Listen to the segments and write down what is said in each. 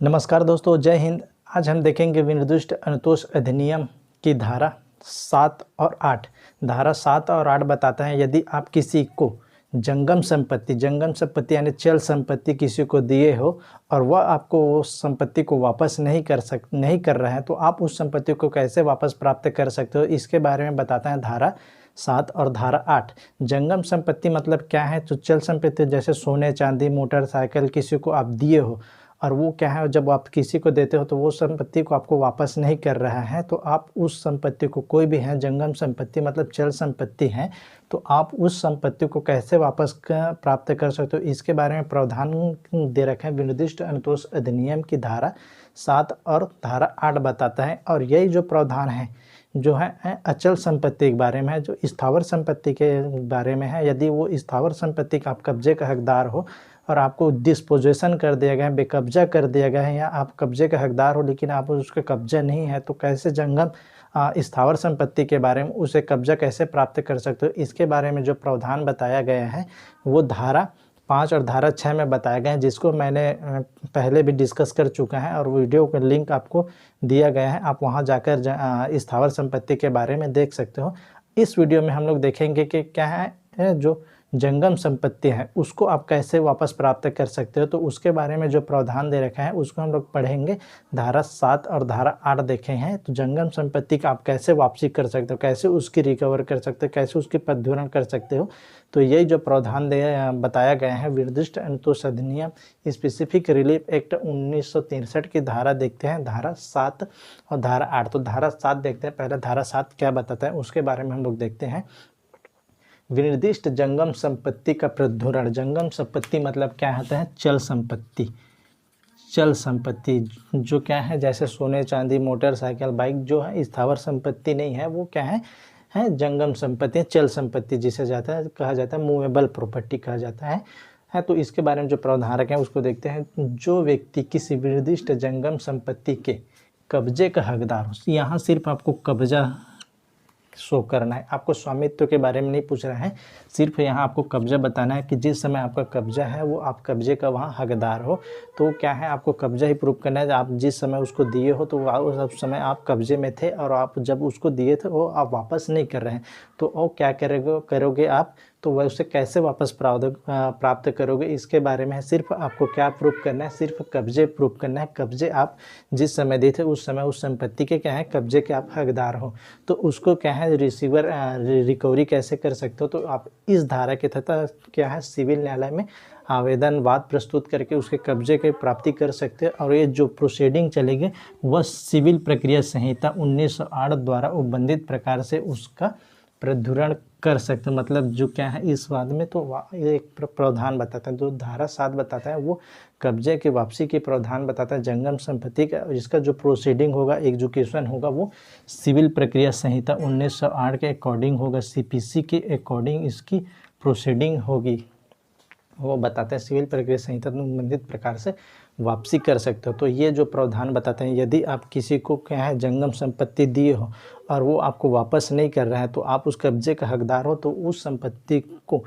नमस्कार दोस्तों, जय हिंद। आज हम देखेंगे विनिर्दिष्ट अनुतोष अधिनियम की धारा 7 और 8। धारा 7 और 8 बताता है यदि आप किसी को जंगम संपत्ति यानी चल संपत्ति किसी को दिए हो और वह आपको उस संपत्ति को वापस नहीं कर रहा है तो आप उस संपत्ति को कैसे वापस प्राप्त कर सकते हो, इसके बारे में बताता है धारा 7 और धारा 8। जंगम संपत्ति मतलब क्या है? तो चल संपत्ति जैसे सोने चांदी मोटरसाइकिल किसी को आप दिए हो और वो क्या है, जब आप किसी को देते हो तो वो संपत्ति को आपको वापस नहीं कर रहा है तो आप उस संपत्ति को, कोई भी है जंगम संपत्ति मतलब चल संपत्ति है, तो आप उस संपत्ति को कैसे वापस प्राप्त कर सकते हो, इसके बारे में प्रावधान दे रखे हैं विनिर्दिष्ट अनुतोष अधिनियम की धारा 7 और धारा 8 बताता है। और यही जो प्रावधान है जो है अचल संपत्ति के बारे में है, जो स्थावर संपत्ति के बारे में है। यदि वो स्थावर संपत्ति का आप कब्जे का हकदार हो और आपको डिस्पोजेशन कर दिया गया है, बेकब्जा कर दिया गया है, या आप कब्जे का हकदार हो लेकिन आप उसका कब्जा नहीं है, तो कैसे जंगम स्थावर संपत्ति के बारे में उसे कब्जा कैसे प्राप्त कर सकते हो, इसके बारे में जो प्रावधान बताया गया है वो धारा 5 और धारा 6 में बताया गया है, जिसको मैंने पहले भी डिस्कस कर चुका है और वीडियो का लिंक आपको दिया गया है। आप वहां जाकर स्थावर संपत्ति के बारे में देख सकते हो। इस वीडियो में हम लोग देखेंगे कि क्या है जो जंगम संपत्ति है उसको आप कैसे वापस प्राप्त कर सकते हो, तो उसके बारे में जो प्रावधान दे रखा है उसको हम लोग पढ़ेंगे। धारा 7 और धारा 8 देखे हैं। तो जंगम संपत्ति का आप कैसे वापसी कर सकते हो, कैसे उसकी रिकवर कर सकते हो, कैसे उसकी पद्धुरण कर सकते हो, तो यही जो प्रावधान बताया गया है विनिर्दिष्ट अनुतोष अधिनियम स्पेसिफिक रिलीफ एक्ट 1963 की धारा देखते हैं, धारा 7 और धारा 8। तो धारा 7 देखते हैं, पहले धारा 7 क्या बताता है उसके बारे में हम लोग देखते हैं। विनिर्दिष्ट जंगम संपत्ति का प्रद्धुरण। जंगम संपत्ति मतलब क्या होता है? चल संपत्ति। चल संपत्ति जो क्या है, जैसे सोने चांदी मोटरसाइकिल बाइक जो है स्थावर संपत्ति नहीं है, वो क्या है जंगम संपत्ति, चल संपत्ति जिसे कहा जाता है मूवेबल प्रॉपर्टी कहा जाता है। तो इसके बारे में जो प्रावधान है उसको देखते हैं। जो व्यक्ति किसी विनिर्दिष्ट जंगम संपत्ति के कब्जे का हकदार हो, यहाँ सिर्फ आपको कब्जा शो करना है, आपको स्वामित्व के बारे में नहीं पूछ रहा है, सिर्फ यहाँ आपको कब्जा बताना है कि जिस समय आपका कब्जा है वो आप कब्जे का वहाँ हकदार हो। तो क्या है, आपको कब्जा ही प्रूव करना है। आप जिस समय उसको दिए हो तो उस समय आप कब्जे में थे और आप जब उसको दिए थे वो आप वापस नहीं कर रहे हैं, तो वो क्या करोगे आप, तो वह उसे कैसे वापस प्राप्त करोगे, इसके बारे में सिर्फ आपको क्या प्रूफ करना है, सिर्फ कब्जे प्रूफ करना है। कब्जे आप जिस समय दिए थे उस समय उस संपत्ति के क्या है कब्जे के आप हकदार हो, तो उसको क्या है रिसीवर रिकवरी कैसे कर सकते हो, तो आप इस धारा के तहत क्या है सिविल न्यायालय में आवेदन वाद प्रस्तुत करके उसके कब्जे की प्राप्ति कर सकते हैं। और ये जो प्रोसीडिंग चलेगी वह सिविल प्रक्रिया संहिता 1908 द्वारा उल्लंघित प्रकार से उसका प्रद्धुरण कर सकते हैं। मतलब जो क्या है इस वाद में तो एक प्रावधान बताता है, जो धारा 7 बताता है वो कब्जे की वापसी के प्रावधान बताता है जंगम संपत्ति का। इसका जो प्रोसीडिंग होगा, एग्जीक्यूशन होगा, वो सिविल प्रक्रिया संहिता 1908 के अकॉर्डिंग होगा, सीपीसी के अकॉर्डिंग इसकी प्रोसीडिंग होगी। वो बताते हैं सिविल प्रक्रिया संहिता में संबंधित प्रकार से वापसी कर सकते हो। तो ये जो प्रावधान बताते हैं, यदि आप किसी को क्या है जंगम संपत्ति दिए हो और वो आपको वापस नहीं कर रहा है तो आप उस कब्जे का हकदार हो, तो उस संपत्ति को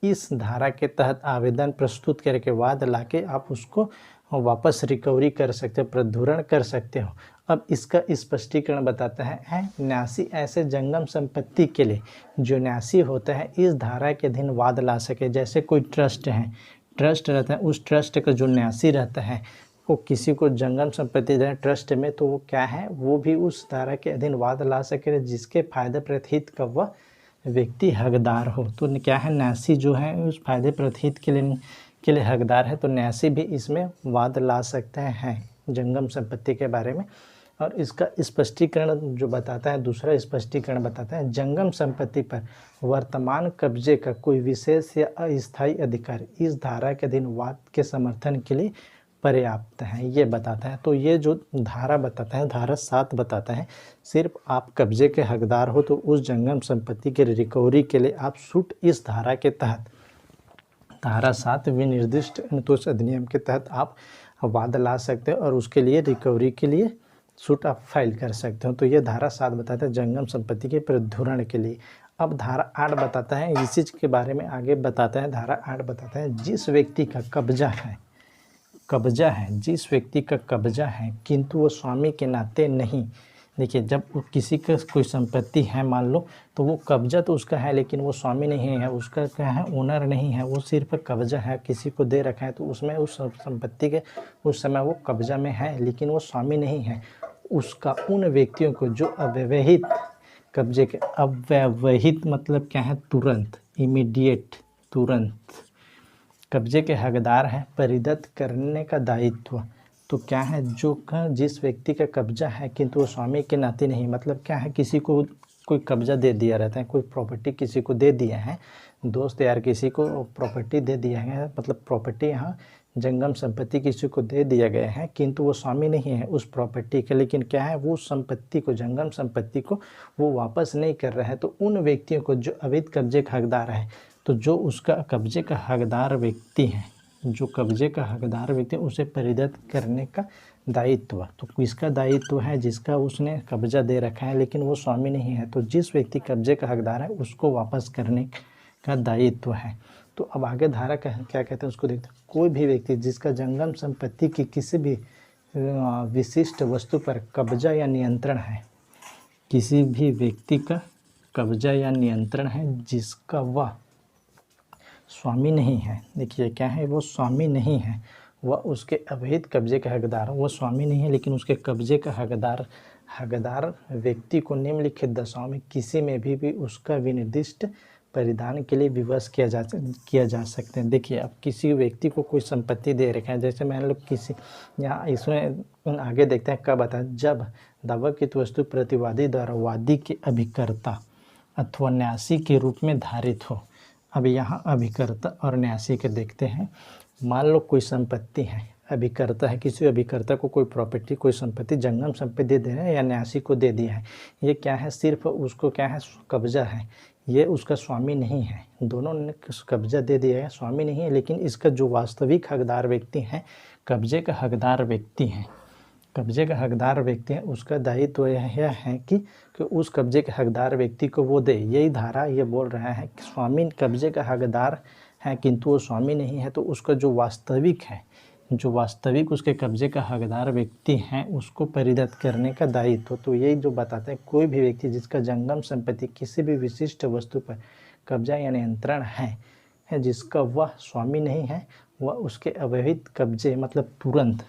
इस धारा के तहत आवेदन प्रस्तुत करके वाद लाके आप उसको वापस रिकवरी कर सकते हो, प्रद्धुरण कर सकते हो। अब इसका स्पष्टीकरण बताता है न्यासी ऐसे जंगम संपत्ति के लिए जो न्यासी होता है इस धारा के अधीन वाद ला सके। जैसे कोई ट्रस्ट है, ट्रस्ट रहता है, उस ट्रस्ट का जो न्यासी रहता है वो किसी को जंगम संपत्ति दे ट्रस्ट में, तो वो क्या है वो भी उस धारा के अधीन वाद ला सके जिसके फायदे प्रतिहित का वह व्यक्ति हकदार हो। तो क्या है न्यासी जो है उस फायदे प्रतिहित के लिए हकदार है, तो न्यासी भी इसमें वाद ला सकते हैं जंगम संपत्ति के बारे में। और इसका स्पष्टीकरण जो बताता है, दूसरा स्पष्टीकरण बताता है जंगम संपत्ति पर वर्तमान कब्जे का कोई विशेष या अस्थायी अधिकार इस धारा के अधीन वाद के समर्थन के लिए पर्याप्त है, ये बताता है। तो ये जो धारा बताता है, धारा 7 बताता है सिर्फ आप कब्जे के हकदार हो तो उस जंगम संपत्ति के रिकवरी के लिए आप सूट इस धारा के तहत, धारा 7 विनिर्दिष्ट अनुतोष अधिनियम के तहत आप वाद ला सकते हो और उसके लिए रिकवरी के लिए सूट आप फाइल कर सकते हो। तो ये धारा 7 बताता है जंगम संपत्ति के प्रद्धुरण के लिए। अब धारा 8 बताता है इसी के बारे में आगे बताता है। धारा 8 बताता है जिस व्यक्ति का कब्जा है कब्जा है, जिस व्यक्ति का कब्जा है किंतु वो स्वामी के नाते नहीं। देखिए, जब किसी का कोई संपत्ति है मान लो, तो वो कब्जा तो उसका है लेकिन वो स्वामी नहीं है, उसका क्या है, ओनर नहीं है, वो सिर्फ कब्जा है, किसी को दे रखा है, तो उसमें उस संपत्ति के उस समय वो कब्जा में है लेकिन वो स्वामी नहीं है। उसका उन व्यक्तियों को जो अव्यवहित कब्जे के, अव्यवहित मतलब क्या है, तुरंत, इमीडिएट, तुरंत कब्जे के हकदार हैं, परिदत्त करने का दायित्व। तो क्या है, जो जिस व्यक्ति का कब्जा है किंतु वो स्वामी के नाते नहीं, मतलब क्या है, किसी को कोई कब्जा दे दिया रहता है, कोई प्रॉपर्टी किसी को दे दिया है, दोस्त यार किसी को प्रॉपर्टी दे दिया है, मतलब प्रॉपर्टी यहाँ जंगम संपत्ति किसी को दे दिया गया है किंतु वो स्वामी नहीं है उस प्रॉपर्टी के, लेकिन क्या है, वो संपत्ति को, जंगम संपत्ति को वो वापस नहीं कर रहा है। तो उन व्यक्तियों को जो अवैध कब्जे का हकदार है, तो जो उसका कब्जे का हकदार व्यक्ति है, जो कब्जे का हकदार व्यक्ति, उसे परिदत्त करने का दायित्व। तो किसका दायित्व है, जिसका उसने कब्जा दे रखा है लेकिन वो स्वामी नहीं है, तो जिस व्यक्ति कब्जे का हकदार है उसको वापस करने का दायित्व है। तो अब आगे धारा क्या कहते हैं उसको देखते हैं। कोई भी व्यक्ति जिसका जंगम संपत्ति की किसी भी विशिष्ट वस्तु पर कब्जा या नियंत्रण है, किसी भी व्यक्ति का कब्जा या नियंत्रण है जिसका वह स्वामी नहीं है, देखिए क्या है, वो स्वामी नहीं है, वह उसके अवैध कब्जे का हकदार, वो स्वामी नहीं है लेकिन उसके कब्जे का हकदार व्यक्ति को निम्नलिखित दशाओं में किसी में भी उसका विनिर्दिष्ट परिधान के लिए विवश किया जा सकते हैं। देखिए, अब किसी व्यक्ति को कोई संपत्ति दे रखा है, जैसे मान लो किसी, यहाँ इसमें आगे देखते हैं कब आता है, जब दावाकृत वस्तु प्रतिवादी द्वारा वादी के अभिकर्ता अथवा न्यासी के रूप में धारित हो। अब यहाँ अभिकर्ता और न्यासी के देखते हैं। मान लो कोई संपत्ति है, अभिकर्ता है, किसी अभिकर्ता को कोई प्रॉपर्टी, कोई संपत्ति, जंगम संपत्ति दे रहे हैं या न्यासी को दे दिया है, ये क्या है, सिर्फ उसको क्या है, कब्जा है, ये उसका स्वामी नहीं है, दोनों ने कब्जा दे दिया है, स्वामी नहीं है, लेकिन इसका जो वास्तविक हकदार व्यक्ति हैं, कब्जे का हकदार व्यक्ति हैं, कब्जे का हकदार व्यक्ति है, उसका दायित्व यह है कि उस कब्जे के हकदार व्यक्ति को वो दे। यही धारा ये बोल रहा है कि स्वामी कब्जे का हकदार है किंतु वो स्वामी नहीं है, तो उसका जो वास्तविक है, जो वास्तविक उसके कब्जे का हकदार व्यक्ति हैं, उसको परिदत्त करने का दायित्व। तो यही जो बताता है, कोई भी व्यक्ति जिसका जंगम संपत्ति किसी भी विशिष्ट वस्तु पर कब्जा या नियंत्रण है जिसका वह स्वामी नहीं है, वह उसके अवैध कब्जे, मतलब तुरंत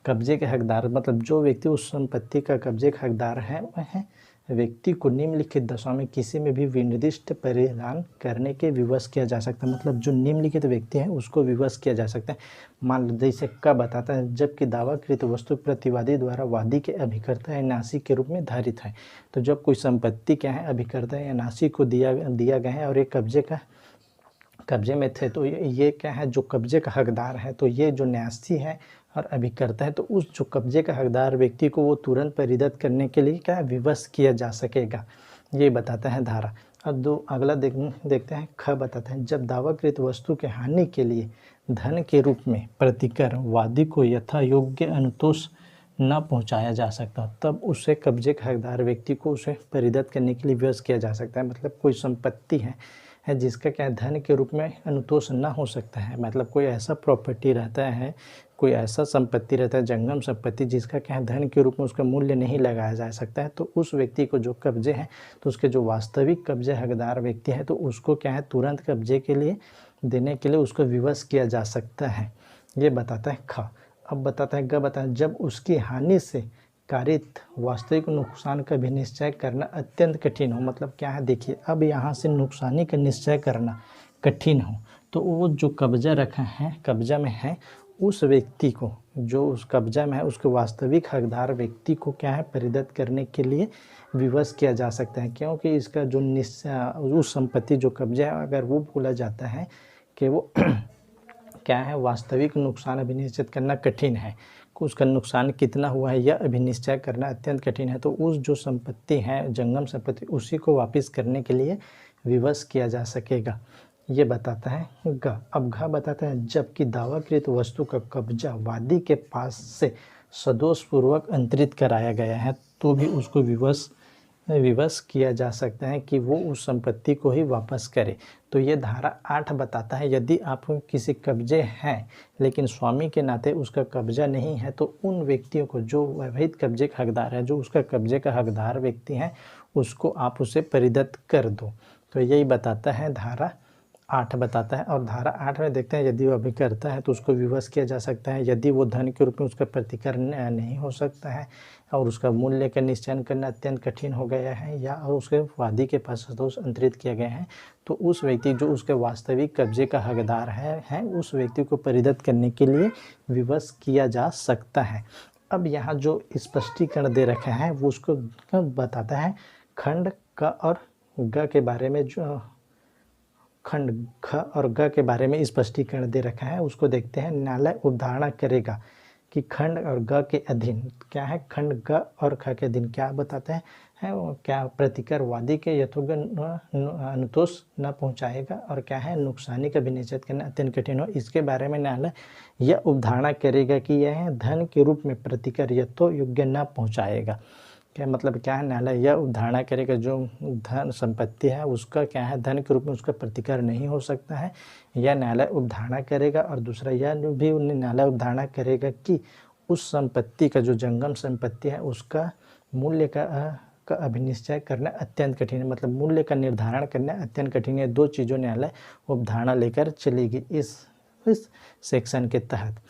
कब्जे के हकदार, मतलब जो व्यक्ति उस संपत्ति का कब्जे का हकदार है, वह व्यक्ति को निम्नलिखित दशा में किसी में भी विनिर्दिष्ट परिधान करने के विवश किया जा सकता है। मतलब जो निम्नलिखित व्यक्ति है उसको विवश किया जा सकता है। मान लो जैसे कब बताता है, जबकि दावाकृत वस्तु प्रतिवादी द्वारा वादी के अभिकर्ता या नासी के रूप में धारित है। तो जब कोई संपत्ति क्या है, अभिकर्ता या नासी को दिया गया है और एक कब्जे में थे, तो ये क्या है, जो कब्जे का हकदार है, तो ये जो न्यासी है और अभिकर्ता है, तो उस जो कब्जे का हकदार व्यक्ति को वो तुरंत परिदत्त करने के लिए क्या विवश किया जा सकेगा, ये बताता है धारा। अब अगला देखते हैं, ख बताता है, जब दावाकृत वस्तु के हानि के लिए धन के रूप में प्रतिकर वादी को यथा योग्य अनुतोष न पहुंचाया जा सकता, तब उसे कब्जे का हकदार व्यक्ति को उसे परिदत्त करने के लिए विवश किया जा सकता है। मतलब कोई संपत्ति है जिसका क्या धन के रूप में अनुतोष ना हो सकता है, मतलब कोई ऐसा प्रॉपर्टी रहता है, कोई ऐसा संपत्ति रहता है, जंगम संपत्ति, जिसका क्या है धन के रूप में उसका मूल्य नहीं लगाया जा सकता है, तो उस व्यक्ति को जो कब्जे हैं, तो उसके जो वास्तविक कब्जे हकदार व्यक्ति है, तो उसको क्या है तुरंत कब्जे के लिए देने के लिए उसको विवश किया जा सकता है। ये बताता है ख। अब बताता है ग, बताता है, जब उसकी हानि से कारित वास्तविक नुकसान का भी निश्चय करना अत्यंत कठिन हो। मतलब क्या है, देखिए, अब यहाँ से नुकसानी का निश्चय करना कठिन हो, तो वो जो कब्जा रखा है, कब्जा में है, उस व्यक्ति को, जो उस कब्जा में है, उसके वास्तविक हकदार व्यक्ति को क्या है परिदत्त करने के लिए विवश किया जा सकता है। क्योंकि इसका जो उस संपत्ति जो कब्जा है, अगर वो बोला जाता है कि वो क्या है, वास्तविक नुकसान अभी निश्चित करना कठिन है, उसका नुकसान कितना हुआ है यह अभी निश्चय करना अत्यंत कठिन है, तो उस जो संपत्ति है, जंगम संपत्ति, उसी को वापस करने के लिए विवश किया जा सकेगा। ये बताता है ग। अब घ बताता है, जबकि दावाकृत वस्तु का कब्जा वादी के पास से सदोषपूर्वक अंतरित कराया गया है, तो भी उसको विवश विवश किया जा सकता है कि वो उस संपत्ति को ही वापस करे। तो ये धारा 8 बताता है यदि आपको किसी कब्जे हैं लेकिन स्वामी के नाते उसका कब्जा नहीं है तो उन व्यक्तियों को जो वैवाहिक कब्जे का हकदार है, जो उसका कब्जे का हकदार व्यक्ति हैं, उसको आप उसे परिदत्त कर दो। तो यही बताता है धारा 8 बताता है। और धारा 8 में देखते हैं यदि वो अभी करता है तो उसको विवश किया जा सकता है यदि वो धन के रूप में उसका प्रतिकर नहीं हो सकता है और उसका मूल्य का निश्चय करना अत्यंत कठिन हो गया है या उसके वादी के पास दोष अंतरित किए गए हैं तो उस व्यक्ति जो उसके वास्तविक कब्जे का हकदार है उस व्यक्ति को परिदत्त करने के लिए विवश किया जा सकता है। अब यहाँ जो स्पष्टीकरण दे रखे हैं वो उसको बताता है खंड क और ग के बारे में। जो खंड ख और ग के बारे में स्पष्टीकरण दे रखा है उसको देखते हैं। न्यायालय उपधारणा करेगा कि खंड और ग के अधीन क्या है, खंड ग और ख के अधीन क्या बताते हैं क्या प्रतिकर वादी के यथोक्त अनुतोष न पहुंचाएगा और क्या है नुकसानी का विनिश्चित करना अत्यंत कठिन हो। इसके बारे में न्यायालय यह उपधारणा करेगा कि यह धन के रूप में प्रतिकर यथोयोग्य न पहुंचाएगा। क्या मतलब क्या है, न्यायालय यह उपधारणा करेगा जो धन संपत्ति है उसका क्या है धन के रूप में उसका प्रतिकार नहीं हो सकता है, यह न्यायालय उपधारणा करेगा। और दूसरा यह भी न्यायालय उपधारणा करेगा कि उस संपत्ति का जो जंगम संपत्ति है उसका मूल्य का अभिनिश्चय करना अत्यंत कठिन है, मतलब मूल्य का निर्धारण करना अत्यंत कठिन है। दो चीज़ों न्यायालय उपधारणा लेकर चलेगी इस सेक्शन के तहत।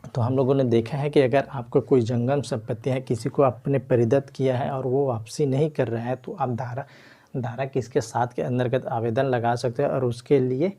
तो हम लोगों ने देखा है कि अगर आपको कोई जंगम संपत्ति है, किसी को आपने परिदत्त किया है और वो वापसी नहीं कर रहा है तो आप धारा किसके 7 के अंतर्गत आवेदन लगा सकते हैं और उसके लिए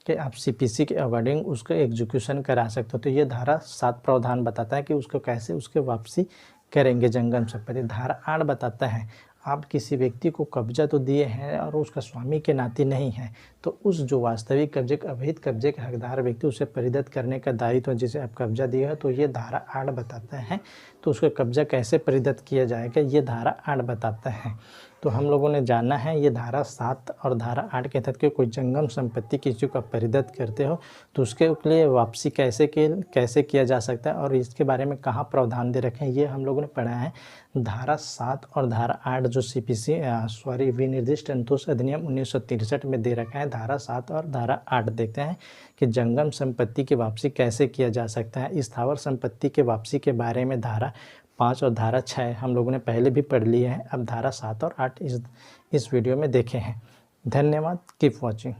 कि आप सीपीसी के अकॉर्डिंग उसको एग्जीक्यूशन करा सकते हो। तो ये धारा 7 प्रावधान बताता है कि उसको कैसे उसके वापसी करेंगे जंगम संपत्ति। धारा 8 बताता है आप किसी व्यक्ति को कब्जा तो दिए हैं और उसका स्वामी के नाते नहीं है तो उस जो वास्तविक कब्जे अवैध कब्जे का हकदार व्यक्ति उसे परिदत्त करने का दायित्व जिसे आप कब्जा दिए हो तो ये धारा 8 बताता है। तो उसका कब्जा कैसे परिदत्त किया जाएगा ये धारा 8 बताता है। तो हम लोगों ने जाना है ये धारा 7 और धारा 8 के तहत के कोई जंगम संपत्ति किसी को परिदत्त करते हो तो उसके लिए वापसी कैसे किया जा सकता है और इसके बारे में कहाँ प्रावधान दे रखे हैं ये हम लोगों ने पढ़ा है। धारा 7 और धारा 8 जो विनिर्दिष्ट अनुतोष अधिनियम 1963 में दे रखा है। धारा 7 और धारा 8 देखते हैं कि जंगम संपत्ति की वापसी कैसे किया जा सकता है। स्थावर संपत्ति के वापसी के बारे में धारा 5 और धारा 6 हम लोगों ने पहले भी पढ़ लिए हैं। अब धारा 7 और 8 इस वीडियो में देखे हैं। धन्यवाद। Keep watching.